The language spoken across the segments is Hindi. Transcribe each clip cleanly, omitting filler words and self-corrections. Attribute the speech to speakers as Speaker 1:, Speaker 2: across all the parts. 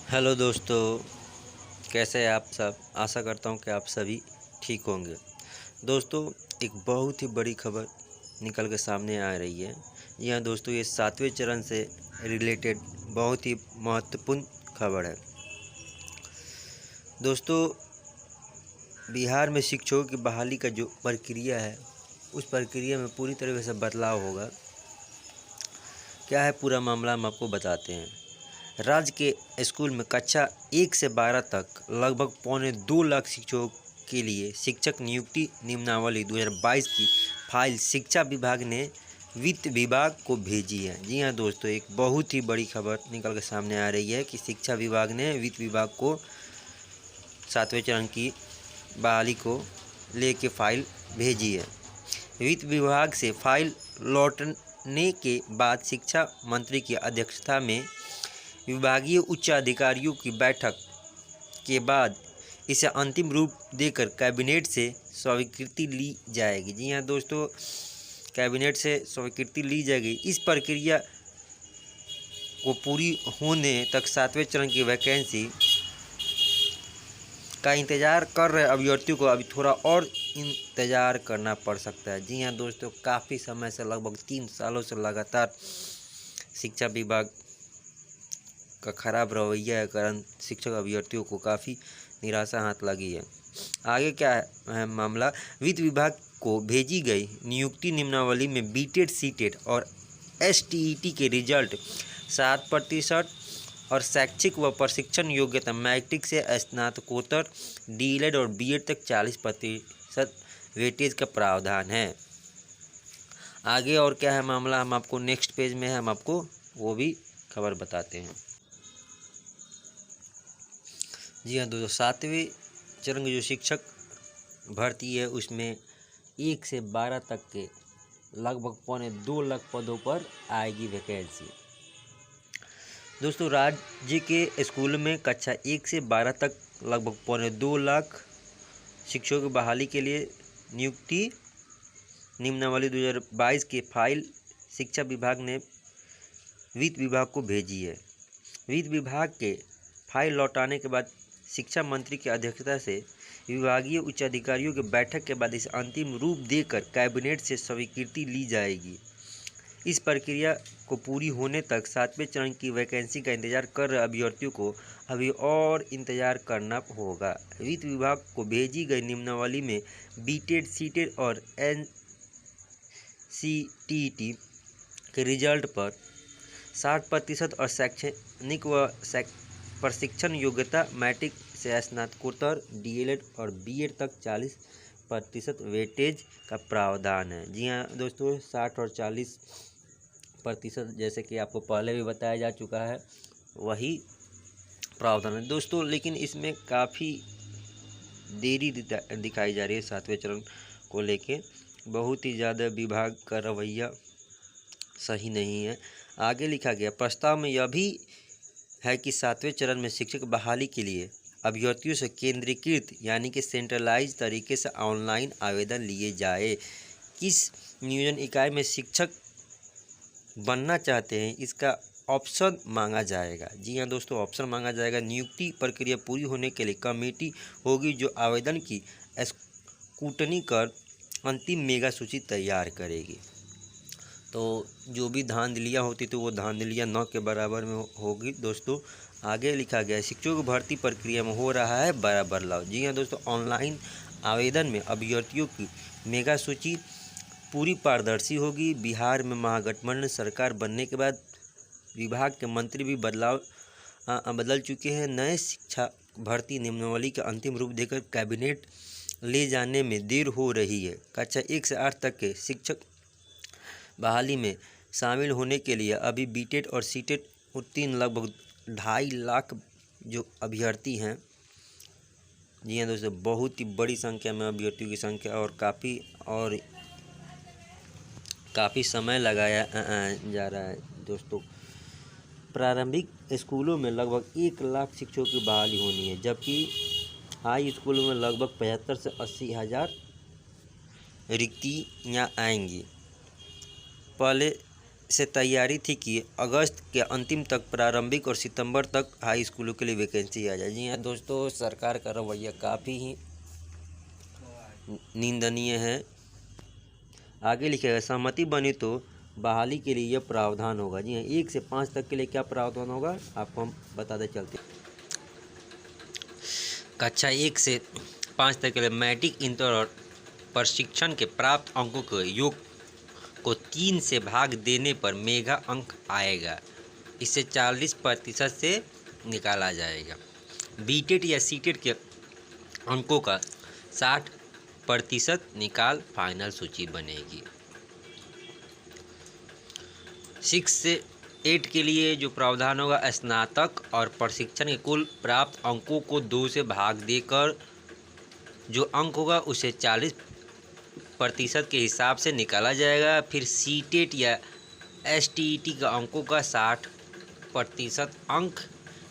Speaker 1: हेलो दोस्तों, कैसे हैं आप सब। आशा करता हूं कि आप सभी ठीक होंगे। दोस्तों, एक बहुत ही बड़ी खबर निकल के सामने आ रही है। जी हाँ दोस्तों, ये 7वें चरण से रिलेटेड बहुत ही महत्वपूर्ण खबर है। दोस्तों, बिहार में शिक्षकों की बहाली का जो प्रक्रिया है, उस प्रक्रिया में पूरी तरीके से बदलाव होगा। क्या है पूरा मामला, हम आपको बताते हैं। राज्य के स्कूल में कक्षा 1 से 12 तक लगभग 2.25 लाख शिक्षकों के लिए शिक्षक नियुक्ति नियमावली 2022 की फाइल शिक्षा विभाग ने वित्त विभाग को भेजी है। जी हाँ दोस्तों, एक बहुत ही बड़ी खबर निकल के सामने आ रही है कि शिक्षा विभाग ने वित्त विभाग को 7वें चरण की बहाली को लेके फाइल भेजी है। वित्त विभाग से फाइल लौटने के बाद शिक्षा मंत्री की अध्यक्षता में विभागीय उच्च अधिकारियों की बैठक के बाद इसे अंतिम रूप देकर कैबिनेट से स्वीकृति ली जाएगी। जी हाँ दोस्तों, कैबिनेट से स्वीकृति ली जाएगी। इस प्रक्रिया को पूरी होने तक 7वें चरण की वैकेंसी का इंतज़ार कर रहे अभ्यर्थियों को अभी थोड़ा और इंतज़ार करना पड़ सकता है। जी हाँ दोस्तों, काफ़ी समय से लगभग 3 सालों से लगातार शिक्षा विभाग का खराब रवैया के कारण शिक्षक अभ्यर्थियों को काफ़ी निराशा हाथ लगी है। आगे क्या है मामला। वित्त विभाग को भेजी गई नियुक्ति नियमावली में बीटेड, सीटेड और एसटीईटी के रिजल्ट 7% और शैक्षिक व प्रशिक्षण योग्यता मैट्रिक से स्नातकोत्तर, डीएलएड और बीएड तक 40% वेटेज का प्रावधान है। आगे और क्या है मामला, हम आपको नेक्स्ट पेज में है, हम आपको वो भी खबर बताते हैं। जी हाँ दोस्तों, 7वें चरण की जो शिक्षक भर्ती है उसमें 1 से 12 तक के लगभग 2.25 लाख पदों पर आएगी वैकेंसी। दोस्तों, राज्य के स्कूल में कक्षा 1 से 12 तक लगभग 2.25 लाख शिक्षकों की बहाली के लिए नियुक्ति नियमावली 2022 की फाइल शिक्षा विभाग ने वित्त विभाग को भेजी है। वित्त विभाग के फाइल लौटाने के बाद शिक्षा मंत्री की अध्यक्षता से विभागीय उच्च अधिकारियों की बैठक के बाद इसे अंतिम रूप देकर कैबिनेट से स्वीकृति ली जाएगी। इस प्रक्रिया को पूरी होने तक 7वें चरण की वैकेंसी का इंतजार कर रहे अभ्यर्थियों को अभी और इंतजार करना होगा। वित्त विभाग को भेजी गई नियमावली में बीटेड, सीटेड और एनसीटीईटी के रिजल्ट पर 60% और शैक्षणिक व प्रशिक्षण योग्यता मैट्रिक से स्नातकोत्तर, डीएलएड और बीएड तक 40% वेटेज का प्रावधान है। जी हाँ दोस्तों, 60 और 40% जैसे कि आपको पहले भी बताया जा चुका है, वही प्रावधान है दोस्तों। लेकिन इसमें काफ़ी देरी दिखाई जा रही है 7वें चरण को लेके। बहुत ही ज़्यादा विभाग का रवैया सही नहीं है। आगे लिखा गया, प्रस्ताव में यह भी है कि 7वें चरण में शिक्षक बहाली के लिए अभ्यर्थियों से केंद्रीकृत यानी कि सेंट्रलाइज तरीके से ऑनलाइन आवेदन लिए जाए। किस नियोजन इकाई में शिक्षक बनना चाहते हैं, इसका ऑप्शन मांगा जाएगा। जी हाँ दोस्तों, ऑप्शन मांगा जाएगा। नियुक्ति प्रक्रिया पूरी होने के लिए कमेटी होगी जो आवेदन की स्क्रूटनी कर अंतिम मेगा सूची तैयार करेगी। तो जो भी धांधलियाँ होती तो वो धांधलियाँ 9 के बराबर में होगी दोस्तों। आगे लिखा गया है, शिक्षकों की भर्ती प्रक्रिया में हो रहा है बड़ा बदलाव। जी हाँ दोस्तों, ऑनलाइन आवेदन में अभ्यर्थियों की मेगा सूची पूरी पारदर्शी होगी। बिहार में महागठबंधन सरकार बनने के बाद विभाग के मंत्री भी बदल चुके हैं। नए शिक्षा भर्ती नियमावली का अंतिम रूप देकर कैबिनेट ले जाने में देर हो रही है। कक्षा 1 से 8 तक के शिक्षक बहाली में शामिल होने के लिए अभी बीटेड और सीटेड उत्तीर्ण लगभग 2.5 लाख जो अभ्यर्थी हैं। जी हाँ दोस्तों, बहुत ही बड़ी संख्या में अभ्यर्थियों की संख्या और काफ़ी समय लगाया जा रहा है दोस्तों। प्रारंभिक स्कूलों में लगभग 1 लाख शिक्षकों की बहाली होनी है, जबकि हाई स्कूलों में लगभग 75 से 80 हज़ार रिक्तियाँ आएंगी। पहले से तैयारी थी कि अगस्त के अंतिम तक प्रारंभिक और सितंबर तक हाई स्कूलों के लिए वैकेंसी आ जाए। जी हाँ दोस्तों, सरकार का रवैया काफ़ी ही निंदनीय है। आगे लिखेगा, सहमति बनी तो बहाली के लिए यह प्रावधान होगा। जी हाँ, 1 से 5 तक के लिए क्या प्रावधान होगा आपको हम बताते चलते। कक्षा 1 से 5 तक के लिए मैट्रिक, इंटर और प्रशिक्षण के प्राप्त अंकों के योग को 3 से भाग देने पर मेगा अंक आएगा। इसे 40% से निकाला जाएगा। बीटेट या सीटेट के अंकों का 60% निकाल फाइनल सूची बनेगी। 6 से 8 के लिए जो प्रावधान होगा, स्नातक और प्रशिक्षण के कुल प्राप्त अंकों को 2 से भाग देकर जो अंक होगा उसे 40% के हिसाब से निकाला जाएगा। फिर सीटेट या एसटीईटी का अंकों का 60% अंक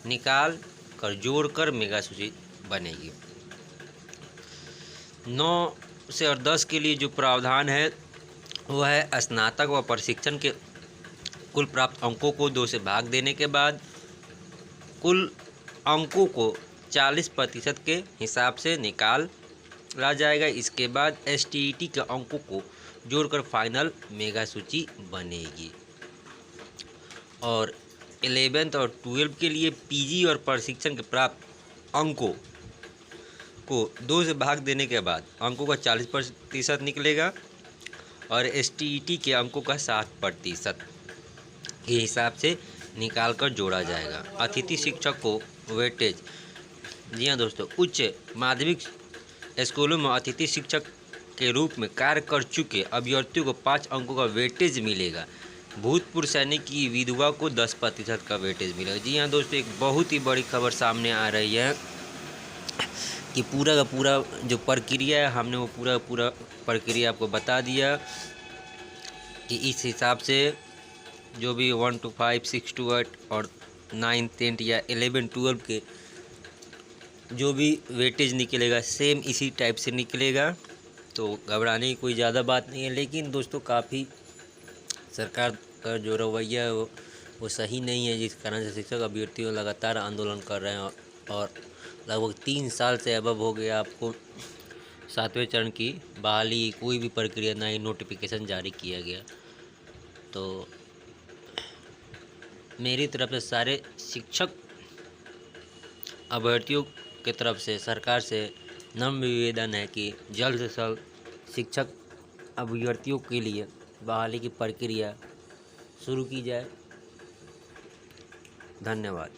Speaker 1: निकाल कर जोड़कर मेगा सूची बनेगी। 9 से और 10 के लिए जो प्रावधान है वह है, स्नातक व प्रशिक्षण के कुल प्राप्त अंकों को 2 से भाग देने के बाद कुल अंकों को 40% के हिसाब से निकाला जाएगा। इसके बाद एसटीईटी के अंकों को जोड़कर फाइनल मेगा सूची बनेगी। और 11th और 12 के लिए पीजी और प्रशिक्षण के प्राप्त अंकों को 2 से भाग देने के बाद अंकों का 40% निकलेगा और एसटीईटी के अंकों का 60% के हिसाब से निकालकर जोड़ा जाएगा। अतिथि शिक्षक को वेटेज। जी हाँ दोस्तों, उच्च माध्यमिक स्कूलों में अतिथि शिक्षक के रूप में कार्य कर चुके अभ्यर्थियों को 5 अंकों का वेटेज मिलेगा। भूतपूर्व सैनिक की विधवा को 10% का वेटेज मिलेगा। जी हाँ दोस्तों, एक बहुत ही बड़ी खबर सामने आ रही है कि पूरा का पूरा जो प्रक्रिया है, हमने वो पूरा प्रक्रिया आपको बता दिया कि इस हिसाब से जो भी 1 to 5, 6 to 8 और 9, 10 या 11, 12 के जो भी वेटेज निकलेगा सेम इसी टाइप से निकलेगा। तो घबराने की कोई ज़्यादा बात नहीं है। लेकिन दोस्तों, काफ़ी सरकार का जो रवैया है वो सही नहीं है, जिस कारण से शिक्षक अभ्यर्थियों लगातार आंदोलन कर रहे हैं और लगभग 3 साल से अबव हो गया आपको 7वें चरण की बहाली कोई भी प्रक्रिया ना ही नोटिफिकेशन जारी किया गया। तो मेरी तरफ से सारे शिक्षक अभ्यर्थियों की तरफ से सरकार से नम्र निवेदन है कि जल्द से जल्द शिक्षक अभ्यर्थियों के लिए बहाली की प्रक्रिया शुरू की जाए। धन्यवाद।